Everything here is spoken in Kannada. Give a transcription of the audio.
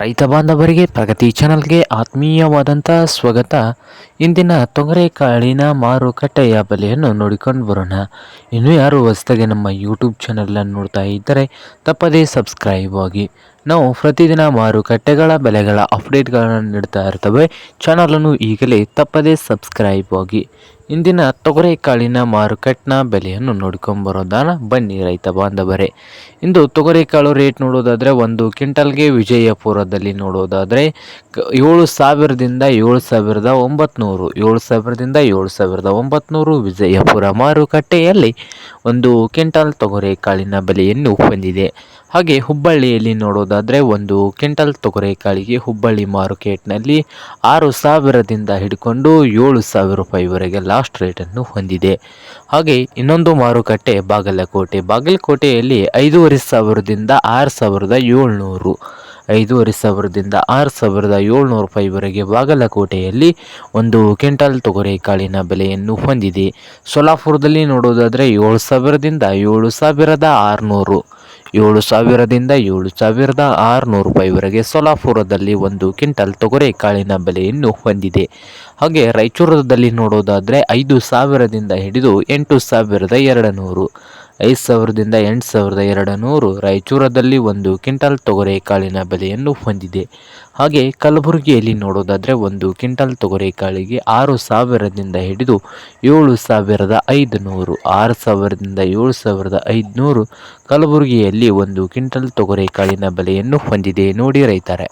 ರೈತ ಬಾಂಧವರಿಗೆ ಪ್ರಗತಿ ಚಾನಲ್ಗೆ ಆತ್ಮೀಯವಾದಂಥ ಸ್ವಾಗತ. ಇಂದಿನ ತೊಗರೆಕಾಳಿನ ಮಾರುಕಟ್ಟೆಯ ಬೆಲೆಯನ್ನು ನೋಡಿಕೊಂಡು ಬರೋಣ. ಇನ್ನು ಯಾರು ಹೊಸದಾಗಿ ನಮ್ಮ ಯೂಟ್ಯೂಬ್ ಚಾನಲನ್ನು ನೋಡ್ತಾ ಇದ್ದರೆ ತಪ್ಪದೇ ಸಬ್ಸ್ಕ್ರೈಬ್ ಆಗಿ. ನಾವು ಪ್ರತಿದಿನ ಮಾರುಕಟ್ಟೆಗಳ ಬೆಲೆಗಳ ಅಪ್ಡೇಟ್ಗಳನ್ನು ನೀಡ್ತಾ ಇರ್ತವೆ. ಚಾನಲನ್ನು ಈಗಲೇ ತಪ್ಪದೇ ಸಬ್ಸ್ಕ್ರೈಬ್ ಆಗಿ. ಇಂದಿನ ತೊಗರೆಕಾಳಿನ ಮಾರುಕಟ್ಟೆನ ಬೆಲೆಯನ್ನು ನೋಡ್ಕೊಂಬರೋದಾನ ಬನ್ನಿ ರೈತ ಬಾಂಧವರೇ. ಇಂದು ತೊಗರೆಕಾಳು ರೇಟ್ ನೋಡೋದಾದರೆ ಒಂದು ಕ್ವಿಂಟಲ್ಗೆ ವಿಜಯಪುರದಲ್ಲಿ ನೋಡೋದಾದರೆ 7,000ದಿಂದ 7,900 7,000ದಿಂದ 7,900 ವಿಜಯಪುರ ಮಾರುಕಟ್ಟೆಯಲ್ಲಿ ಒಂದು ಕ್ವಿಂಟಲ್ ತೊಗರೆಕಾಳಿನ ಬೆಲೆಯನ್ನು ಹೊಂದಿದೆ. ಹಾಗೆ ಹುಬ್ಬಳ್ಳಿಯಲ್ಲಿ ನೋಡೋದಾದರೆ ಒಂದು ಕ್ವಿಂಟಲ್ ತೊಗರೆಕಾಳಿಗೆ ಹುಬ್ಬಳ್ಳಿ ಮಾರ್ಕೆಟ್ನಲ್ಲಿ 6,000ದಿಂದ ಹಿಡ್ಕೊಂಡು 7,000 ರೂಪಾಯಿವರೆಗೆ ಲಾಸ್ಟ್ ರೇಟನ್ನು ಹೊಂದಿದೆ. ಹಾಗೆ ಇನ್ನೊಂದು ಮಾರುಕಟ್ಟೆ ಬಾಗಲಕೋಟೆಯಲ್ಲಿ 5,500ದಿಂದ 6,700 5,500ದಿಂದ 6,700 ರೂಪಾಯಿವರೆಗೆ ಬಾಗಲಕೋಟೆಯಲ್ಲಿ ಒಂದು ಕ್ವಿಂಟಲ್ ತೊಗರೆಕಾಳಿನ ಬೆಲೆಯನ್ನು ಹೊಂದಿದೆ. ಸೊಲ್ಲಾಪುರದಲ್ಲಿ ನೋಡೋದಾದರೆ 7,000ದಿಂದ 7,600 7,000ದಿಂದ 7,600 ರೂಪಾಯಿವರೆಗೆ ಸೊಲ್ಲಾಪುರದಲ್ಲಿ ಒಂದು ಕ್ವಿಂಟಲ್ ತೊಗರೆಕಾಳಿನ ಬೆಲೆಯನ್ನು ಹೊಂದಿದೆ. ಹಾಗೆ ರಾಯಚೂರದಲ್ಲಿ ನೋಡೋದಾದರೆ 5,000ದಿಂದ ಹಿಡಿದು 8,200 5,000ದಿಂದ 8,200 ರಾಯಚೂರದಲ್ಲಿ ಒಂದು ಕ್ವಿಂಟಲ್ ತೊಗರೆಕಾಳಿನ ಬೆಲೆಯನ್ನು ಹೊಂದಿದೆ. ಹಾಗೆ ಕಲಬುರಗಿಯಲ್ಲಿ ನೋಡೋದಾದರೆ ಒಂದು ಕ್ವಿಂಟಲ್ ತೊಗರೆಕಾಳಿಗೆ 6,000ದಿಂದ ಹಿಡಿದು 7,500 6,000ದಿಂದ 7,500 ಕಲಬುರಗಿಯಲ್ಲಿ ಒಂದು ಕ್ವಿಂಟಲ್ ತೊಗರೆಕಾಳಿನ ಬೆಲೆಯನ್ನು ಹೊಂದಿದೆ. ನೋಡಿ ರೈತರೆ.